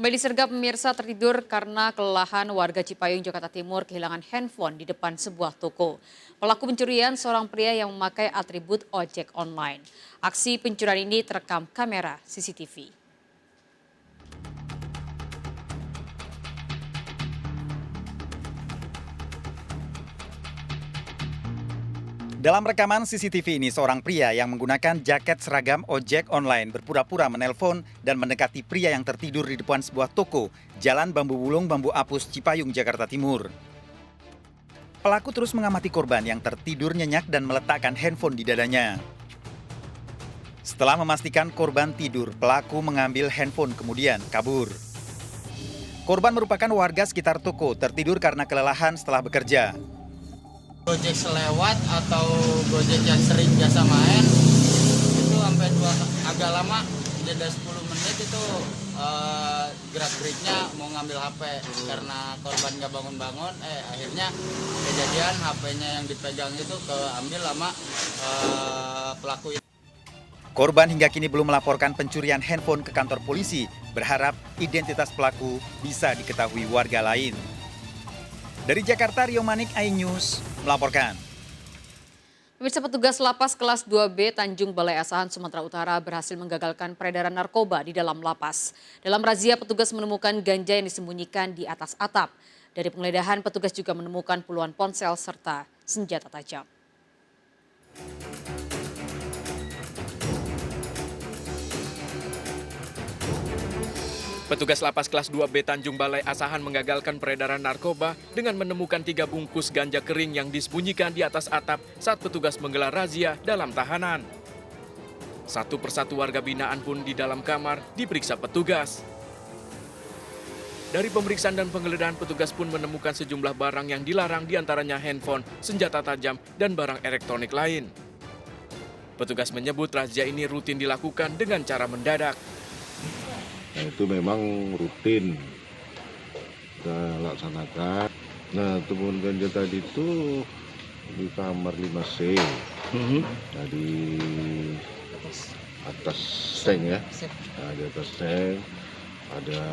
Kembali disergap pemirsa tertidur karena kelelahan warga Cipayung, Jakarta Timur kehilangan handphone di depan sebuah toko. Pelaku pencurian seorang pria yang memakai atribut ojek online. Aksi pencurian ini terekam kamera CCTV. Dalam rekaman CCTV ini, seorang pria yang menggunakan jaket seragam ojek online berpura-pura menelpon dan mendekati pria yang tertidur di depan sebuah toko, Jalan Bambu Bulung Bambu Apus, Cipayung, Jakarta Timur. Pelaku terus mengamati korban yang tertidur nyenyak dan meletakkan handphone di dadanya. Setelah memastikan korban tidur, pelaku mengambil handphone kemudian kabur. Korban merupakan warga sekitar toko, tertidur karena kelelahan setelah bekerja. Gojek selewat atau Gojek yang sering biasa main itu sampai agak lama, jeda 10 menit itu gerak-geriknya mau ngambil HP karena korban nggak bangun-bangun. Akhirnya kejadian HP-nya yang dipegang itu keambil sama pelaku itu. Korban hingga kini belum melaporkan pencurian handphone ke kantor polisi, berharap identitas pelaku bisa diketahui warga lain. Dari Jakarta, Rio Manik, iNews melaporkan. Pemirsa, petugas lapas kelas 2B Tanjung Balai Asahan, Sumatera Utara berhasil menggagalkan peredaran narkoba di dalam lapas. Dalam razia, petugas menemukan ganja yang disembunyikan di atas atap. Dari penggeledahan, petugas juga menemukan puluhan ponsel serta senjata tajam. Petugas lapas kelas 2B Tanjung Balai Asahan menggagalkan peredaran narkoba dengan menemukan 3 bungkus ganja kering yang disembunyikan di atas atap saat petugas menggelar razia dalam tahanan. Satu persatu warga binaan pun di dalam kamar diperiksa petugas. Dari pemeriksaan dan penggeledahan, petugas pun menemukan sejumlah barang yang dilarang, diantaranya handphone, senjata tajam, dan barang elektronik lain. Petugas menyebut razia ini rutin dilakukan dengan cara mendadak. Nah, itu memang rutin kita laksanakan. Nah, temuan ganja tadi itu di kamar 5C. Nah, di atas seng ya. Nah, di atas seng ada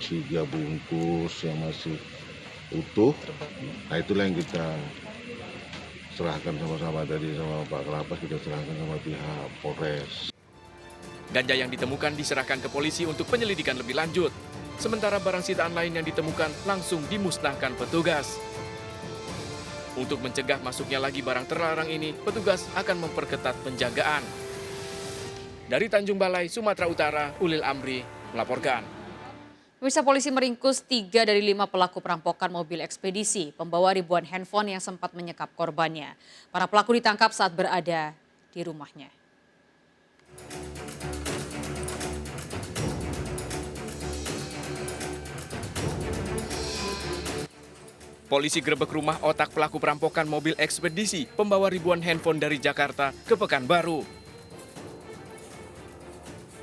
3 bungkus yang masih utuh. Nah, itulah yang kita serahkan sama-sama tadi sama Pak Kalapas, kita serahkan sama pihak Polres. Ganja yang ditemukan diserahkan ke polisi untuk penyelidikan lebih lanjut. Sementara barang sitaan lain yang ditemukan langsung dimusnahkan petugas. Untuk mencegah masuknya lagi barang terlarang ini, petugas akan memperketat penjagaan. Dari Tanjung Balai, Sumatera Utara, Ulil Amri melaporkan. Pemirsa, polisi meringkus 3 dari 5 pelaku perampokan mobil ekspedisi, pembawa ribuan handphone yang sempat menyekap korbannya. Para pelaku ditangkap saat berada di rumahnya. Polisi grebek rumah otak pelaku perampokan mobil ekspedisi, pembawa ribuan handphone dari Jakarta ke Pekanbaru.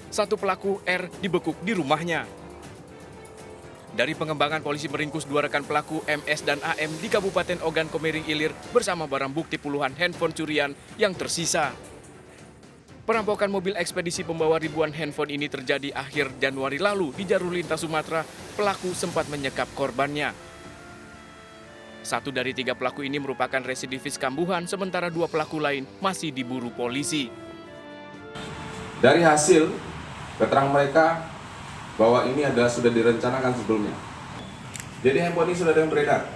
Satu pelaku R dibekuk di rumahnya. Dari pengembangan, polisi meringkus 2 rekan pelaku MS dan AM di Kabupaten Ogan Komering Ilir bersama barang bukti puluhan handphone curian yang tersisa. Perampokan mobil ekspedisi pembawa ribuan handphone ini terjadi akhir Januari lalu di jalur lintas Sumatera. Pelaku sempat menyekap korbannya. 1 dari 3 pelaku ini merupakan residivis kambuhan, sementara 2 pelaku lain masih diburu polisi. Dari hasil keterangan mereka bahwa ini adalah sudah direncanakan sebelumnya. Jadi handphone ini sudah ada yang beredar.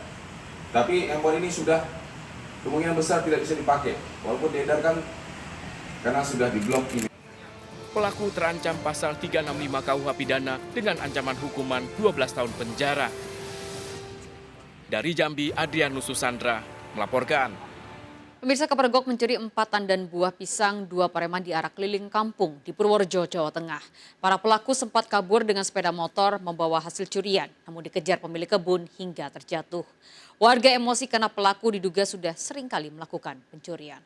Tapi handphone ini sudah kemungkinan besar tidak bisa dipakai. Walaupun diedarkan karena sudah diblok ini. Pelaku terancam pasal 365 KUH Pidana dengan ancaman hukuman 12 tahun penjara. Dari Jambi, Adrianus Susandra melaporkan. Pemirsa, kepergok mencuri 4 tandan buah pisang 2 pareman di arah keliling kampung di Purworejo, Jawa Tengah. Para pelaku sempat kabur dengan sepeda motor membawa hasil curian, namun dikejar pemilik kebun hingga terjatuh. Warga emosi karena pelaku diduga sudah sering kali melakukan pencurian.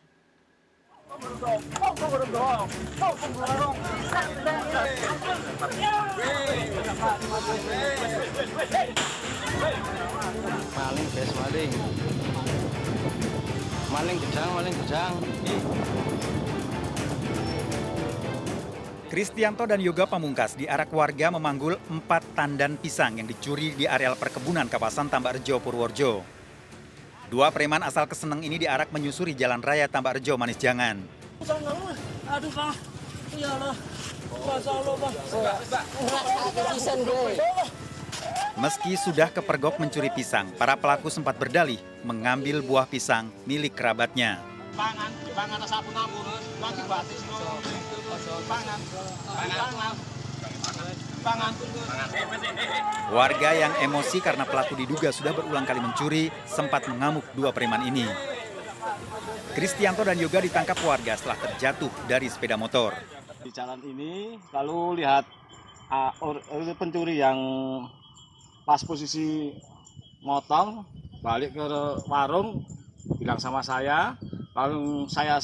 Maling guys, maling. Maling kejang. Kristianto dan Yoga Pamungkas diarak warga memanggul 4 tandan pisang yang dicuri di areal perkebunan kawasan Tambakrejo, Purworejo. 2 preman asal Keseneng ini diarak menyusuri jalan raya Tambakrejo, Manisjangan. Aduh, Pak. Iyalah. Masya Allah, Pak. Meski sudah kepergok mencuri pisang, para pelaku sempat berdalih mengambil buah pisang milik kerabatnya. Warga yang emosi karena pelaku diduga sudah berulang kali mencuri sempat mengamuk 2 preman ini. Kristianto dan Yoga ditangkap warga setelah terjatuh dari sepeda motor. Di jalan ini lalu lihat pencuri yang pas posisi motong balik ke warung, bilang sama saya, lalu saya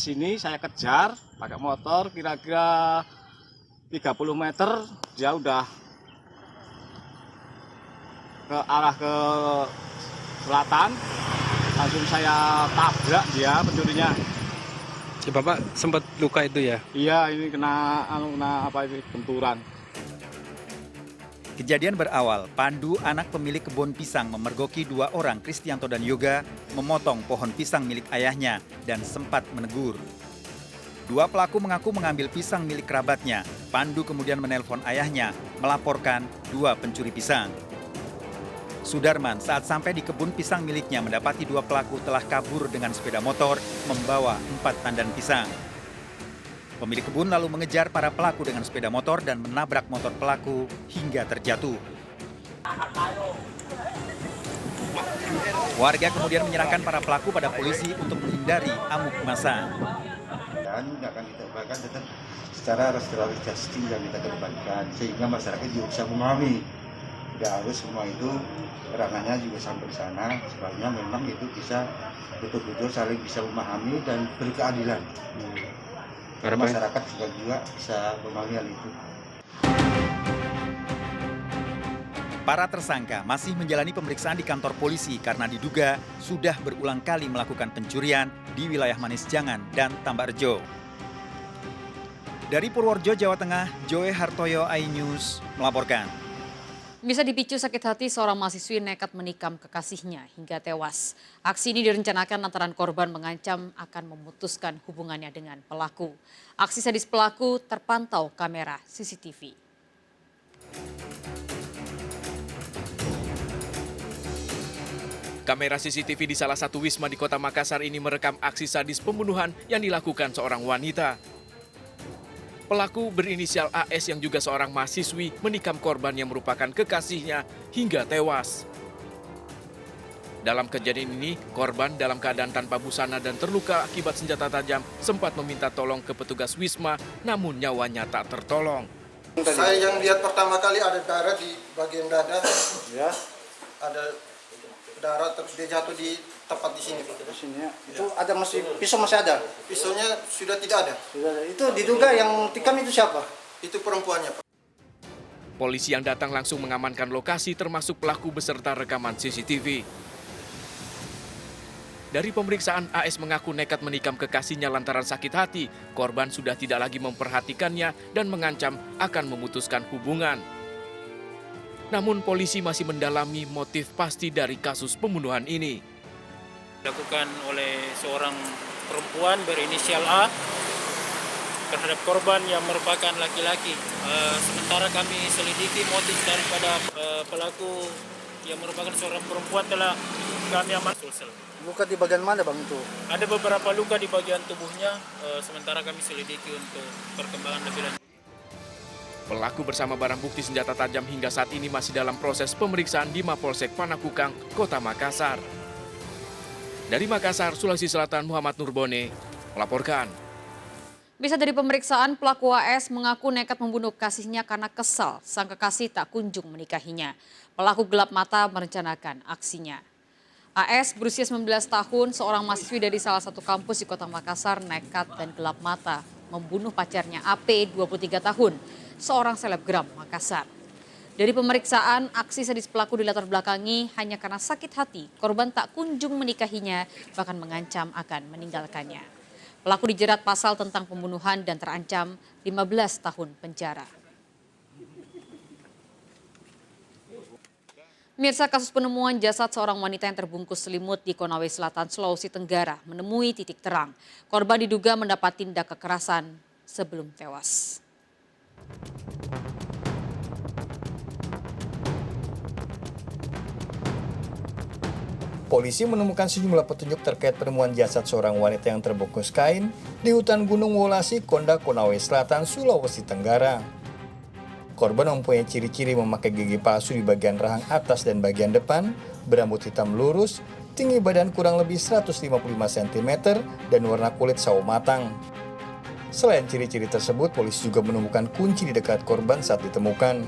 kejar pakai motor, kira-kira 30 meter dia udah ke arah ke selatan, langsung saya tabrak dia pencurinya. Si Bapak sempat luka itu ya? Iya, ini kena benturan. Kejadian berawal, Pandu, anak pemilik kebun pisang, memergoki 2 orang, Kristianto dan Yoga, memotong pohon pisang milik ayahnya dan sempat menegur. 2 pelaku mengaku mengambil pisang milik kerabatnya. Pandu kemudian menelpon ayahnya, melaporkan 2 pencuri pisang. Sudarman saat sampai di kebun pisang miliknya mendapati 2 pelaku telah kabur dengan sepeda motor membawa 4 tandan pisang. Pemilik kebun lalu mengejar para pelaku dengan sepeda motor dan menabrak motor pelaku hingga terjatuh. Warga kemudian menyerahkan para pelaku pada polisi untuk menghindari amuk massa. Dan akan kita upayakan tetap secara restoratif justice yang kita kedepankan sehingga masyarakat juga bisa memahami. Tidak harus semua itu perangannya juga sampai ke sana, sebenarnya memang itu bisa betul-betul saling bisa memahami dan berkeadilan. Masyarakat juga bisa memahami hal itu. Para tersangka masih menjalani pemeriksaan di kantor polisi karena diduga sudah berulang kali melakukan pencurian di wilayah Manisjangan dan Tambakrejo. Dari Purworejo, Jawa Tengah, Joe Hartoyo, iNews melaporkan. Bisa dipicu sakit hati seorang mahasiswi nekat menikam kekasihnya hingga tewas. Aksi ini direncanakan lantaran korban mengancam akan memutuskan hubungannya dengan pelaku. Aksi sadis pelaku terpantau kamera CCTV. Kamera CCTV di salah satu wisma di Kota Makassar ini merekam aksi sadis pembunuhan yang dilakukan seorang wanita. Pelaku berinisial AS yang juga seorang mahasiswi menikam korban yang merupakan kekasihnya hingga tewas. Dalam kejadian ini, korban dalam keadaan tanpa busana dan terluka akibat senjata tajam sempat meminta tolong ke petugas wisma, namun nyawanya tak tertolong. Saya yang lihat pertama kali ada darah di bagian dada, ya. Ada darah terus dia jatuh di tepat di sini. Di sini ya. Itu ada pisau masih ada. Pisaunya sudah tidak ada. Sudah ada. Itu diduga yang tikam itu siapa? Itu perempuannya, Pak. Polisi yang datang langsung mengamankan lokasi termasuk pelaku beserta rekaman CCTV. Dari pemeriksaan, AS mengaku nekat menikam kekasihnya lantaran sakit hati. Korban sudah tidak lagi memperhatikannya dan mengancam akan memutuskan hubungan. Namun polisi masih mendalami motif pasti dari kasus pembunuhan ini. Dilakukan oleh seorang perempuan berinisial A terhadap korban yang merupakan laki-laki. Sementara kami selidiki motif daripada pelaku yang merupakan seorang perempuan telah kami amankan. Luka di bagian mana, Bang, itu? Ada beberapa luka di bagian tubuhnya, sementara kami selidiki untuk perkembangan lebih lanjut. Pelaku bersama barang bukti senjata tajam hingga saat ini masih dalam proses pemeriksaan di Mapolsek Panakukang, Kota Makassar. Dari Makassar, Sulawesi Selatan, Muhammad Nurbone melaporkan. Bisa dari pemeriksaan, pelaku AS mengaku nekat membunuh kasihnya karena kesal sang kekasih tak kunjung menikahinya. Pelaku gelap mata merencanakan aksinya. AS berusia 19 tahun, seorang mahasiswi dari salah satu kampus di Kota Makassar nekat dan gelap mata membunuh pacarnya AP 23 tahun, seorang selebgram Makassar. Dari pemeriksaan, aksi sadis pelaku dilatar belakangi hanya karena sakit hati. Korban tak kunjung menikahinya, bahkan mengancam akan meninggalkannya. Pelaku dijerat pasal tentang pembunuhan dan terancam 15 tahun penjara. Mirsa, kasus penemuan jasad seorang wanita yang terbungkus selimut di Konawe Selatan, Sulawesi Tenggara menemui titik terang. Korban diduga mendapat tindak kekerasan sebelum tewas. Polisi menemukan sejumlah petunjuk terkait penemuan jasad seorang wanita yang terbungkus kain di hutan Gunung Wolasi, Konda, Konawe Selatan, Sulawesi Tenggara. Korban mempunyai ciri-ciri memakai gigi palsu di bagian rahang atas dan bagian depan, berambut hitam lurus, tinggi badan kurang lebih 155 cm, dan warna kulit sawo matang. Selain ciri-ciri tersebut, polisi juga menemukan kunci di dekat korban saat ditemukan.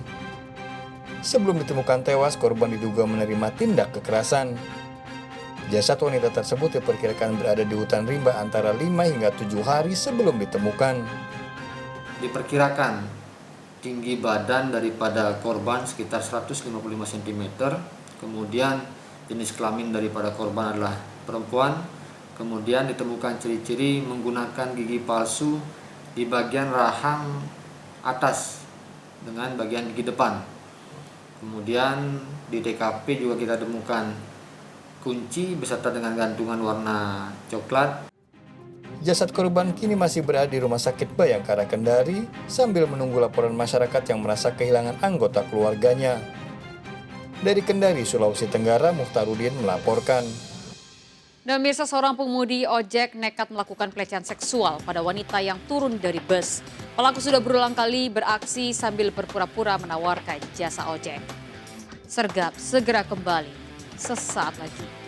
Sebelum ditemukan tewas, korban diduga menerima tindak kekerasan. Jasad wanita tersebut diperkirakan berada di hutan rimba antara 5 hingga 7 hari sebelum ditemukan. Diperkirakan tinggi badan daripada korban sekitar 155 cm, kemudian jenis kelamin daripada korban adalah perempuan, kemudian ditemukan ciri-ciri menggunakan gigi palsu di bagian rahang atas dengan bagian gigi depan. Kemudian di TKP juga kita temukan kunci beserta dengan gantungan warna coklat. Jasad korban kini masih berada di Rumah Sakit Bayangkara Kendari sambil menunggu laporan masyarakat yang merasa kehilangan anggota keluarganya. Dari Kendari, Sulawesi Tenggara, Muhtarudin melaporkan. Dan pemirsa, seorang pengemudi ojek nekat melakukan pelecehan seksual pada wanita yang turun dari bus. Pelaku sudah berulang kali beraksi sambil berpura-pura menawarkan jasa ojek. Sergap segera kembali sesaat lagi.